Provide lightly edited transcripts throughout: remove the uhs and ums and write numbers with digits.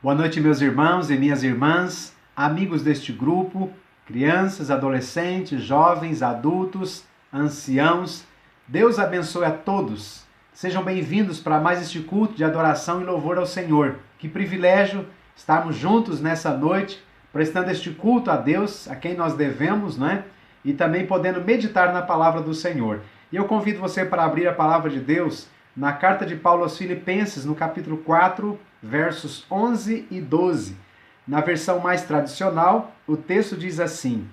Boa noite, meus irmãos e minhas irmãs, amigos deste grupo, crianças, adolescentes, jovens, adultos, anciãos. Deus abençoe a todos. Sejam bem-vindos para mais este culto de adoração e louvor ao Senhor. Que privilégio estarmos juntos nessa noite, prestando este culto a Deus, a quem nós devemos, né? E também podendo meditar na palavra do Senhor. E eu convido você para abrir a palavra de Deus na carta de Paulo aos Filipenses, no capítulo 4, versos 11 e 12. Na versão mais tradicional, o texto diz assim: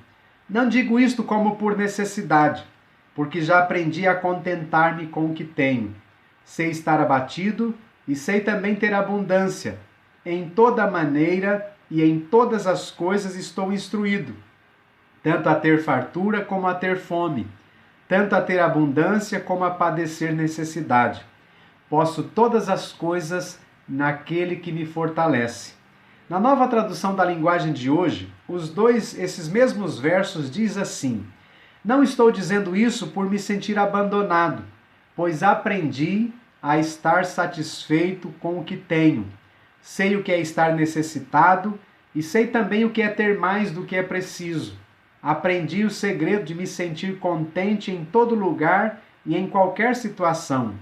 Não digo isto como por necessidade, porque já aprendi a contentar-me com o que tenho. Sei estar abatido e sei também ter abundância. Em toda maneira e em todas as coisas estou instruído, tanto a ter fartura como a ter fome, tanto a ter abundância como a padecer necessidade. Posso todas as coisas naquele que me fortalece. Na nova tradução da linguagem de hoje, esses mesmos versos diz assim: Não estou dizendo isso por me sentir abandonado, pois aprendi a estar satisfeito com o que tenho. Sei o que é estar necessitado e sei também o que é ter mais do que é preciso. Aprendi o segredo de me sentir contente em todo lugar e em qualquer situação.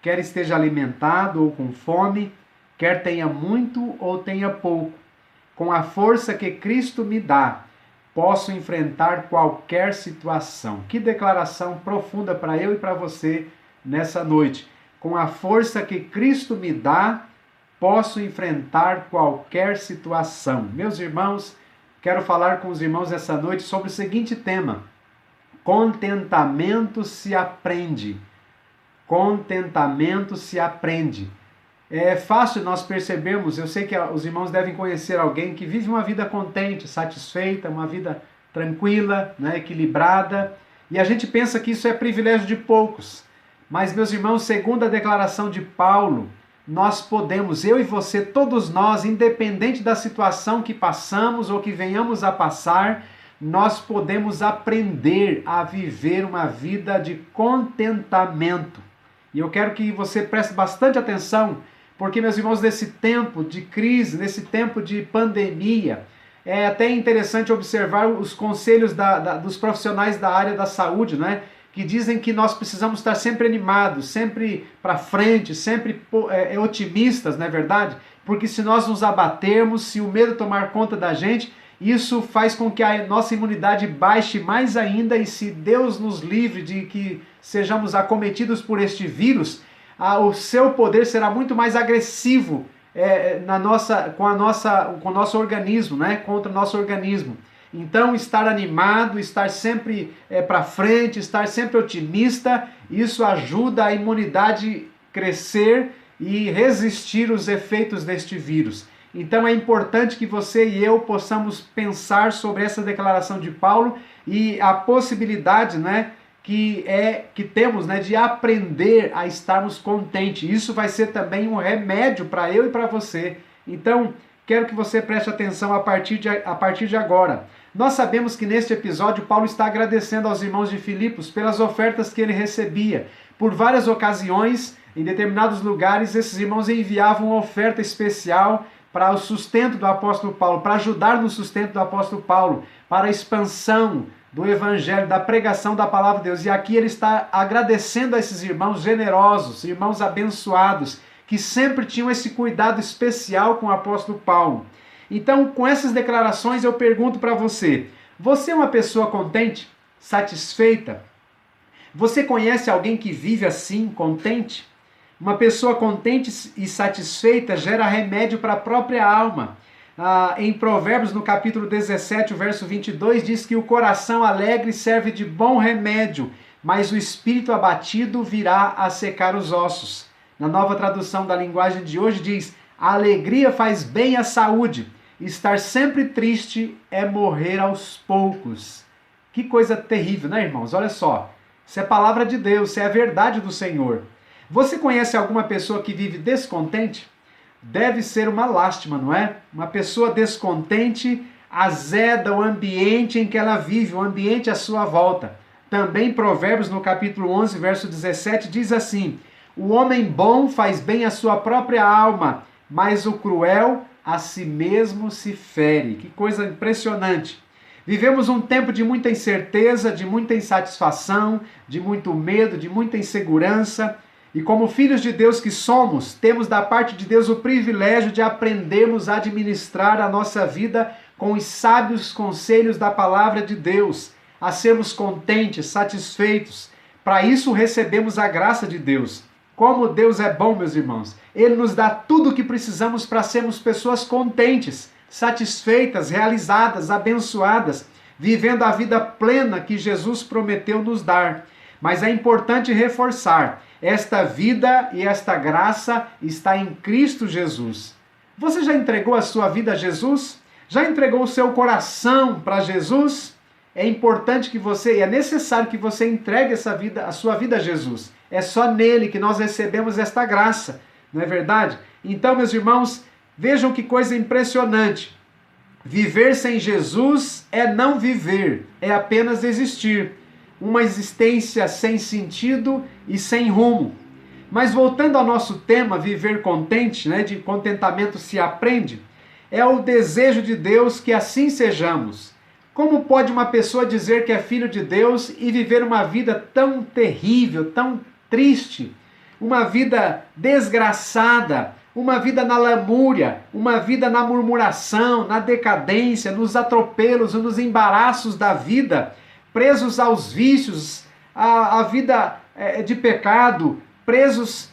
Quer esteja alimentado ou com fome, quer tenha muito ou tenha pouco. Com a força que Cristo me dá, posso enfrentar qualquer situação. Que declaração profunda para eu e para você nessa noite. Com a força que Cristo me dá, posso enfrentar qualquer situação. Meus irmãos, quero falar com os irmãos essa noite sobre o seguinte tema: contentamento se aprende. Contentamento se aprende. É fácil nós percebermos, eu sei que os irmãos devem conhecer alguém que vive uma vida contente, satisfeita, uma vida tranquila, né, equilibrada, e a gente pensa que isso é privilégio de poucos. Mas, meus irmãos, segundo a declaração de Paulo, nós podemos, eu e você, todos nós, independente da situação que passamos ou que venhamos a passar, nós podemos aprender a viver uma vida de contentamento. E eu quero que você preste bastante atenção, porque, meus irmãos, nesse tempo de crise, nesse tempo de pandemia, é até interessante observar os conselhos dos profissionais da área da saúde, né? Que dizem que nós precisamos estar sempre animados, sempre para frente, sempre otimistas, não é verdade? Porque se nós nos abatermos, se o medo tomar conta da gente, isso faz com que a nossa imunidade baixe mais ainda, e se Deus nos livre de que sejamos acometidos por este vírus, o seu poder será muito mais agressivo com o nosso organismo, né? Contra o nosso organismo. Então, estar animado, estar sempre para frente, estar sempre otimista, isso ajuda a imunidade crescer e resistir os efeitos deste vírus. Então é importante que você e eu possamos pensar sobre essa declaração de Paulo e a possibilidade, né, que temos, né, de aprender a estarmos contentes. Isso vai ser também um remédio para eu e para você. Então, quero que você preste atenção a partir de agora. Nós sabemos que neste episódio Paulo está agradecendo aos irmãos de Filipos pelas ofertas que ele recebia. Por várias ocasiões, em determinados lugares, esses irmãos enviavam uma oferta especial para o sustento do apóstolo Paulo, para ajudar no sustento do apóstolo Paulo, para a expansão do evangelho, da pregação da palavra de Deus. E aqui ele está agradecendo a esses irmãos generosos, irmãos abençoados, que sempre tinham esse cuidado especial com o apóstolo Paulo. Então, com essas declarações, eu pergunto para você: você é uma pessoa contente, satisfeita? Você conhece alguém que vive assim, contente? Uma pessoa contente e satisfeita gera remédio para a própria alma. Em Provérbios, no capítulo 17, o verso 22, diz que o coração alegre serve de bom remédio, mas o espírito abatido virá a secar os ossos. Na nova tradução da linguagem de hoje diz: a alegria faz bem à saúde, estar sempre triste é morrer aos poucos. Que coisa terrível, né, irmãos? Olha só, isso é palavra de Deus, isso é a verdade do Senhor. Você conhece alguma pessoa que vive descontente? Deve ser uma lástima, não é? Uma pessoa descontente azeda o ambiente em que ela vive, o ambiente à sua volta. Também Provérbios, no capítulo 11, verso 17, diz assim: o homem bom faz bem à sua própria alma, mas o cruel a si mesmo se fere. Que coisa impressionante. Vivemos um tempo de muita incerteza, de muita insatisfação, de muito medo, de muita insegurança. E como filhos de Deus que somos, temos da parte de Deus o privilégio de aprendermos a administrar a nossa vida com os sábios conselhos da palavra de Deus, a sermos contentes, satisfeitos. Para isso recebemos a graça de Deus. Como Deus é bom, meus irmãos. Ele nos dá tudo o que precisamos para sermos pessoas contentes, satisfeitas, realizadas, abençoadas, vivendo a vida plena que Jesus prometeu nos dar. Mas é importante reforçar, esta vida e esta graça está em Cristo Jesus. Você já entregou a sua vida a Jesus? Já entregou o seu coração para Jesus? É importante que você, é necessário que você entregue a sua vida a Jesus. É só nele que nós recebemos esta graça, não é verdade? Então, meus irmãos, vejam que coisa impressionante. Viver sem Jesus é não viver, é apenas existir. Uma existência sem sentido e sem rumo. Mas voltando ao nosso tema, viver contente, de contentamento se aprende, é o desejo de Deus que assim sejamos. Como pode uma pessoa dizer que é filho de Deus e viver uma vida tão terrível, tão triste, uma vida desgraçada, uma vida na lamúria, uma vida na murmuração, na decadência, nos atropelos e nos embaraços da vida, presos aos vícios, à vida de pecado, presos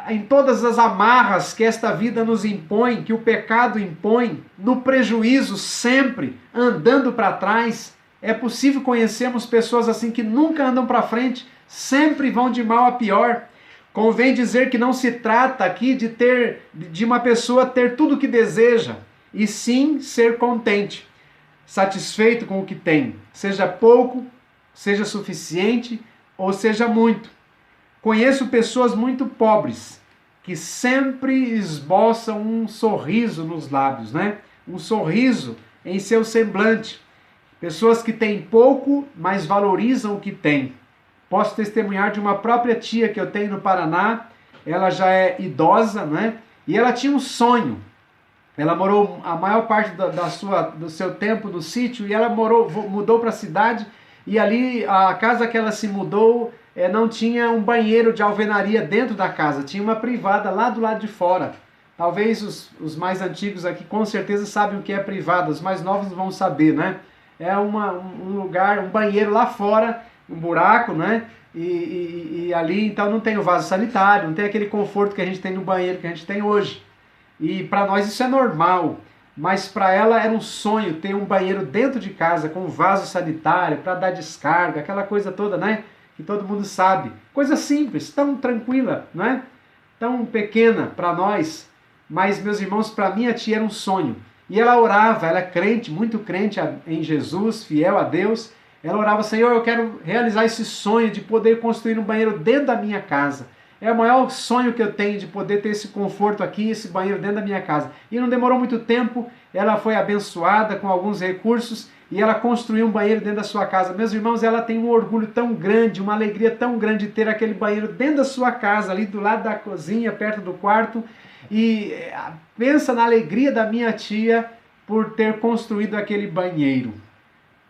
em todas as amarras que esta vida nos impõe, que o pecado impõe, no prejuízo sempre, andando para trás. É possível conhecermos pessoas assim que nunca andam para frente, sempre vão de mal a pior. Convém dizer que não se trata aqui de uma pessoa ter tudo o que deseja, e sim ser contente, satisfeito com o que tem, seja pouco, seja suficiente ou seja muito. Conheço pessoas muito pobres que sempre esboçam um sorriso nos lábios, Um sorriso em seu semblante. Pessoas que têm pouco, mas valorizam o que têm. Posso testemunhar de uma própria tia que eu tenho no Paraná. Ela já é idosa, E ela tinha um sonho. Ela morou a maior parte do seu tempo no sítio e ela mudou para a cidade, e ali a casa que ela se mudou não tinha um banheiro de alvenaria dentro da casa, tinha uma privada lá do lado de fora. Talvez os mais antigos aqui com certeza sabem o que é privada, os mais novos vão saber, É um lugar, um banheiro lá fora, um buraco, E ali então não tem o vaso sanitário, não tem aquele conforto que a gente tem no banheiro que a gente tem hoje. E para nós isso é normal, mas para ela era um sonho ter um banheiro dentro de casa com um vaso sanitário para dar descarga, aquela coisa toda, que todo mundo sabe. Coisa simples, tão tranquila, Tão pequena para nós, mas meus irmãos, para minha tia era um sonho. E ela orava, ela é crente, muito crente em Jesus, fiel a Deus. Ela orava: Senhor, eu quero realizar esse sonho de poder construir um banheiro dentro da minha casa. É o maior sonho que eu tenho, de poder ter esse conforto aqui, esse banheiro dentro da minha casa. E não demorou muito tempo, ela foi abençoada com alguns recursos e ela construiu um banheiro dentro da sua casa. Meus irmãos, ela tem um orgulho tão grande, uma alegria tão grande de ter aquele banheiro dentro da sua casa, ali do lado da cozinha, perto do quarto. E pensa na alegria da minha tia por ter construído aquele banheiro.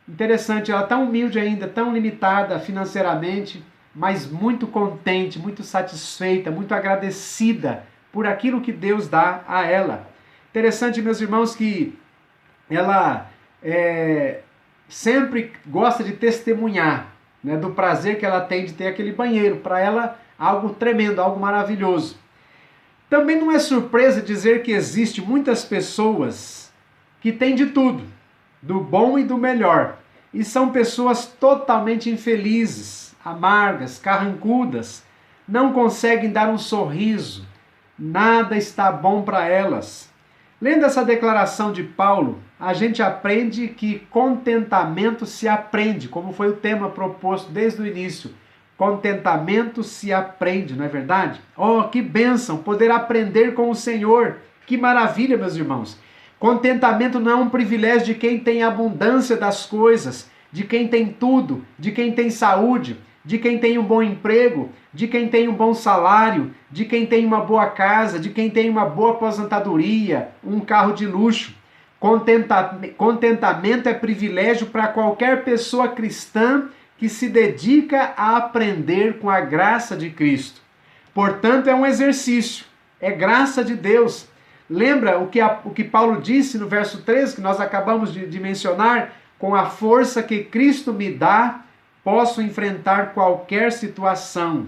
Interessante, ela tão humilde ainda, tão limitada financeiramente, mas muito contente, muito satisfeita, muito agradecida por aquilo que Deus dá a ela. Interessante, meus irmãos, que ela sempre gosta de testemunhar, do prazer que ela tem de ter aquele banheiro. Para ela, algo tremendo, algo maravilhoso. Também não é surpresa dizer que existe muitas pessoas que têm de tudo, do bom e do melhor, e são pessoas totalmente infelizes, amargas, carrancudas, não conseguem dar um sorriso, nada está bom para elas. Lendo essa declaração de Paulo, a gente aprende que contentamento se aprende, como foi o tema proposto desde o início. Contentamento se aprende, não é verdade? Oh, que bênção poder aprender com o Senhor. Que maravilha, meus irmãos. Contentamento não é um privilégio de quem tem abundância das coisas, de quem tem tudo, de quem tem saúde, de quem tem um bom emprego, de quem tem um bom salário, de quem tem uma boa casa, de quem tem uma boa aposentadoria, um carro de luxo. Contentamento é privilégio para qualquer pessoa cristã que se dedica a aprender com a graça de Cristo. Portanto, é um exercício, é graça de Deus. Lembra o que Paulo disse no verso 13, que nós acabamos de mencionar? Com a força que Cristo me dá, posso enfrentar qualquer situação.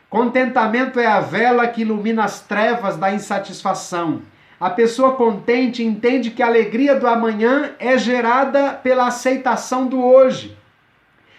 Contentamento é a vela que ilumina as trevas da insatisfação. A pessoa contente entende que a alegria do amanhã é gerada pela aceitação do hoje.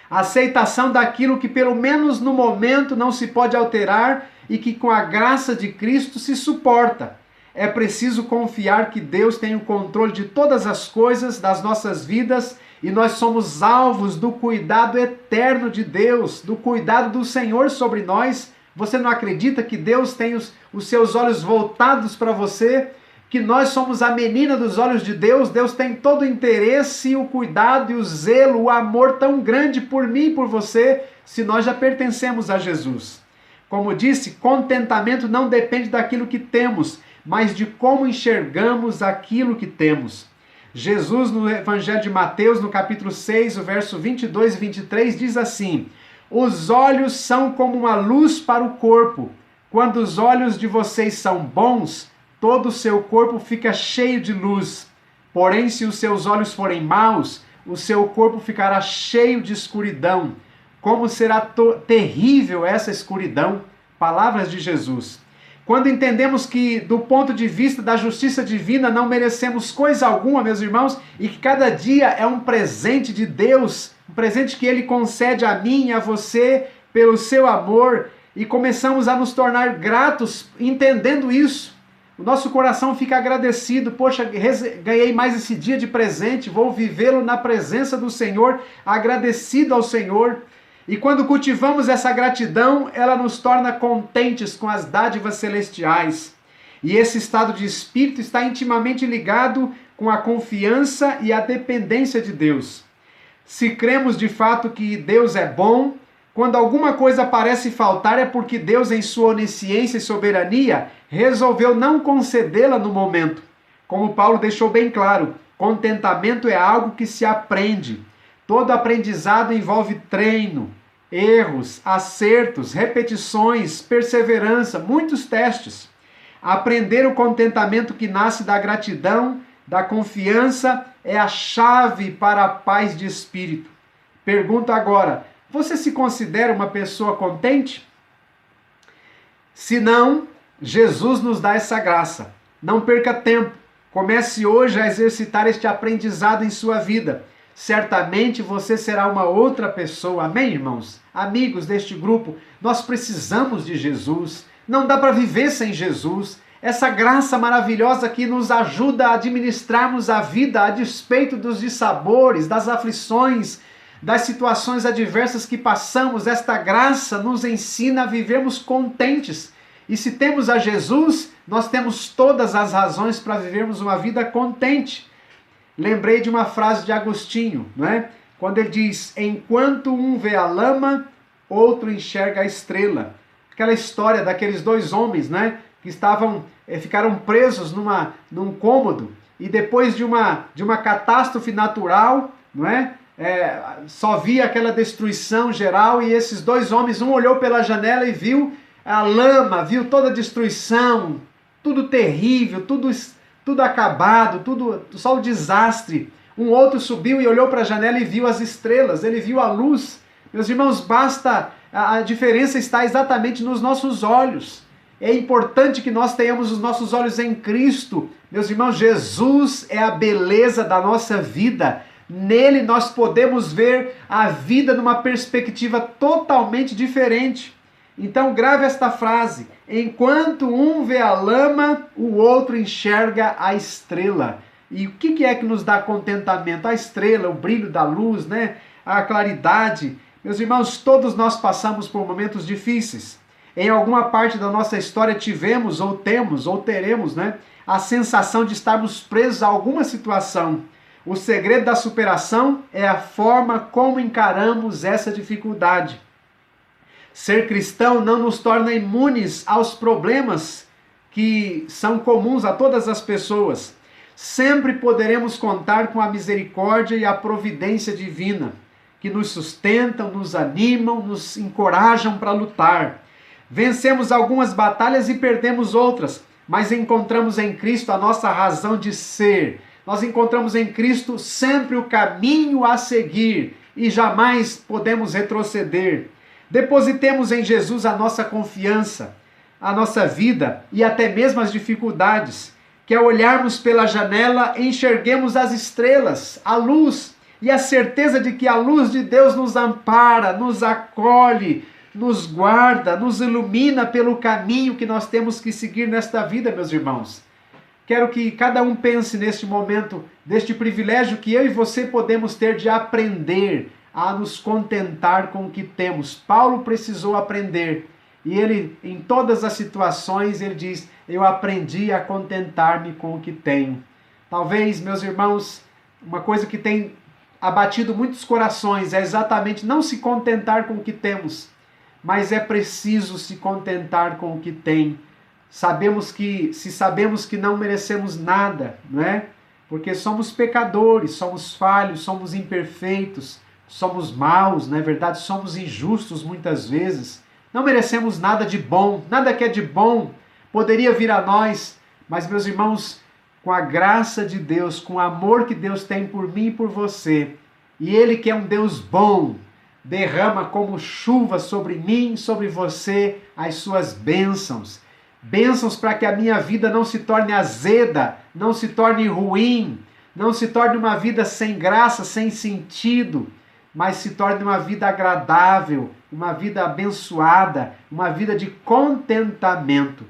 A aceitação daquilo que pelo menos no momento não se pode alterar e que com a graça de Cristo se suporta. É preciso confiar que Deus tem o controle de todas as coisas das nossas vidas e nós somos alvos do cuidado eterno de Deus, do cuidado do Senhor sobre nós. Você não acredita que Deus tem os seus olhos voltados para você? Que nós somos a menina dos olhos de Deus? Deus tem todo o interesse, o cuidado e o zelo, o amor tão grande por mim e por você, se nós já pertencemos a Jesus. Como disse, contentamento não depende daquilo que temos, mas de como enxergamos aquilo que temos. Jesus, no Evangelho de Mateus, no capítulo 6, o verso 22 e 23, diz assim: os olhos são como uma luz para o corpo. Quando os olhos de vocês são bons, todo o seu corpo fica cheio de luz. Porém, se os seus olhos forem maus, o seu corpo ficará cheio de escuridão. Como será terrível essa escuridão? Palavras de Jesus. Quando entendemos que, do ponto de vista da justiça divina, não merecemos coisa alguma, meus irmãos, e que cada dia é um presente de Deus, um presente que Ele concede a mim e a você pelo seu amor, e começamos a nos tornar gratos entendendo isso. O nosso coração fica agradecido. Poxa, ganhei mais esse dia de presente, vou vivê-lo na presença do Senhor, agradecido ao Senhor. E quando cultivamos essa gratidão, ela nos torna contentes com as dádivas celestiais. E esse estado de espírito está intimamente ligado com a confiança e a dependência de Deus. Se cremos de fato que Deus é bom, quando alguma coisa parece faltar é porque Deus, em sua onisciência e soberania, resolveu não concedê-la no momento. Como Paulo deixou bem claro, contentamento é algo que se aprende. Todo aprendizado envolve treino, erros, acertos, repetições, perseverança, muitos testes. Aprender o contentamento que nasce da gratidão, da confiança, é a chave para a paz de espírito. Pergunto agora, você se considera uma pessoa contente? Se não, Jesus nos dá essa graça. Não perca tempo. Comece hoje a exercitar este aprendizado em sua vida. Certamente você será uma outra pessoa. Amém, irmãos? Amigos deste grupo, nós precisamos de Jesus. Não dá para viver sem Jesus. Essa graça maravilhosa que nos ajuda a administrarmos a vida a despeito dos dissabores, das aflições, das situações adversas que passamos. Esta graça nos ensina a vivermos contentes. E se temos a Jesus, nós temos todas as razões para vivermos uma vida contente. Lembrei de uma frase de Agostinho, não é? Quando ele diz, enquanto um vê a lama, outro enxerga a estrela. Aquela história daqueles dois homens, né? Que ficaram presos num cômodo e depois de uma catástrofe natural, não é? Só via aquela destruição geral e esses dois homens, um olhou pela janela e viu a lama, viu toda a destruição, tudo terrível, tudo acabado, só o desastre. Um outro subiu e olhou para a janela e viu as estrelas, ele viu a luz. Meus irmãos, a diferença está exatamente nos nossos olhos. É importante que nós tenhamos os nossos olhos em Cristo. Meus irmãos, Jesus é a beleza da nossa vida. Nele nós podemos ver a vida numa perspectiva totalmente diferente. Então grave esta frase, enquanto um vê a lama, o outro enxerga a estrela. E o que é que nos dá contentamento? A estrela, o brilho da luz, né? A claridade. Meus irmãos, todos nós passamos por momentos difíceis. Em alguma parte da nossa história tivemos, ou temos, ou teremos, né? A sensação de estarmos presos a alguma situação. O segredo da superação é a forma como encaramos essa dificuldade. Ser cristão não nos torna imunes aos problemas que são comuns a todas as pessoas. Sempre poderemos contar com a misericórdia e a providência divina, que nos sustentam, nos animam, nos encorajam para lutar. Vencemos algumas batalhas e perdemos outras, mas encontramos em Cristo a nossa razão de ser. Nós encontramos em Cristo sempre o caminho a seguir e jamais podemos retroceder. Depositemos em Jesus a nossa confiança, a nossa vida e até mesmo as dificuldades, que ao olharmos pela janela enxerguemos as estrelas, a luz e a certeza de que a luz de Deus nos ampara, nos acolhe, nos guarda, nos ilumina pelo caminho que nós temos que seguir nesta vida, meus irmãos. Quero que cada um pense neste momento, deste privilégio que eu e você podemos ter de aprender a nos contentar com o que temos. Paulo precisou aprender. E ele, em todas as situações, ele diz, eu aprendi a contentar-me com o que tenho. Talvez, meus irmãos, uma coisa que tem abatido muitos corações é exatamente não se contentar com o que temos, mas é preciso se contentar com o que tem. Sabemos que não merecemos nada, não é? Porque somos pecadores, somos falhos, somos imperfeitos, somos maus, não é verdade? Somos injustos muitas vezes. Não merecemos nada de bom, nada que é de bom poderia vir a nós, mas, meus irmãos, com a graça de Deus, com o amor que Deus tem por mim e por você, e Ele que é um Deus bom, derrama como chuva sobre mim, sobre você, as suas bênçãos. Bênçãos para que a minha vida não se torne azeda, não se torne ruim, não se torne uma vida sem graça, sem sentido, mas se torne uma vida agradável, uma vida abençoada, uma vida de contentamento.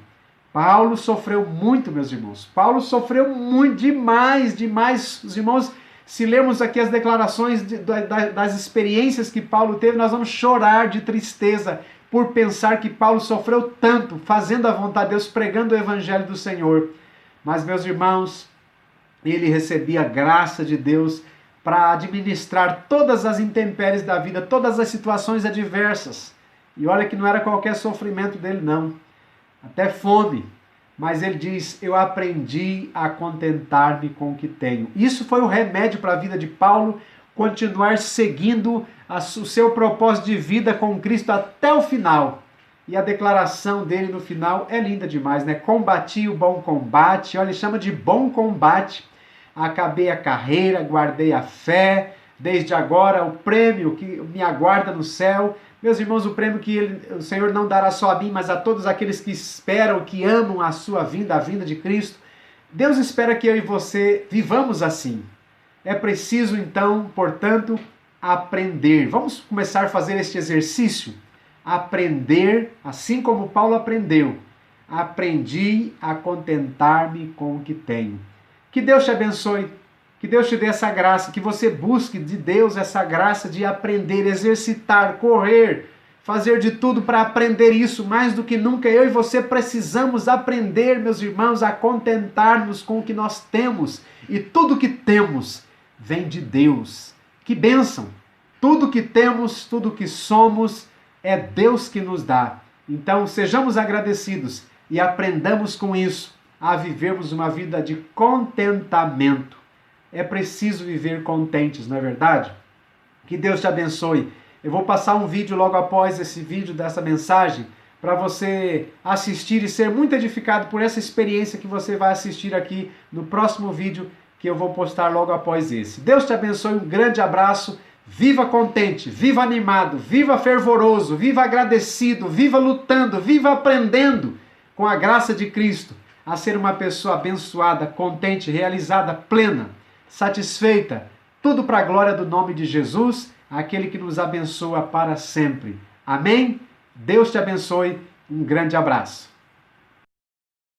Paulo sofreu muito, meus irmãos. Paulo sofreu muito, demais. Os irmãos, se lermos aqui as declarações das experiências que Paulo teve, nós vamos chorar de tristeza por pensar que Paulo sofreu tanto, fazendo a vontade de Deus, pregando o evangelho do Senhor. Mas, meus irmãos, ele recebia a graça de Deus para administrar todas as intempéries da vida, todas as situações adversas. E olha que não era qualquer sofrimento dele, não. Até fome. Mas ele diz, eu aprendi a contentar-me com o que tenho. Isso foi o remédio para a vida de Paulo, continuar seguindo o seu propósito de vida com Cristo até o final. E a declaração dele no final é linda demais, né? Combati o bom combate, olha, ele chama de bom combate. Acabei a carreira, guardei a fé, desde agora o prêmio que me aguarda no céu. Meus irmãos, o prêmio que o Senhor não dará só a mim, mas a todos aqueles que esperam, que amam a sua vinda, a vinda de Cristo. Deus espera que eu e você vivamos assim. É preciso então, portanto, aprender. Vamos começar a fazer este exercício? Aprender, assim como Paulo aprendeu. Aprendi a contentar-me com o que tenho. Que Deus te abençoe, que Deus te dê essa graça, que você busque de Deus essa graça de aprender, exercitar, correr, fazer de tudo para aprender isso. Mais do que nunca, eu e você precisamos aprender, meus irmãos, a contentar-nos com o que nós temos. E tudo que temos vem de Deus. Que bênção! Tudo que temos, tudo que somos, é Deus que nos dá. Então, sejamos agradecidos e aprendamos com isso a vivermos uma vida de contentamento. É preciso viver contentes, não é verdade? Que Deus te abençoe. Eu vou passar um vídeo logo após esse vídeo dessa mensagem para você assistir e ser muito edificado por essa experiência que você vai assistir aqui no próximo vídeo que eu vou postar logo após esse. Deus te abençoe, um grande abraço. Viva contente, viva animado, viva fervoroso, viva agradecido, viva lutando, viva aprendendo com a graça de Cristo a ser uma pessoa abençoada, contente, realizada, plena, satisfeita, tudo para a glória do nome de Jesus, aquele que nos abençoa para sempre. Amém? Deus te abençoe, um grande abraço.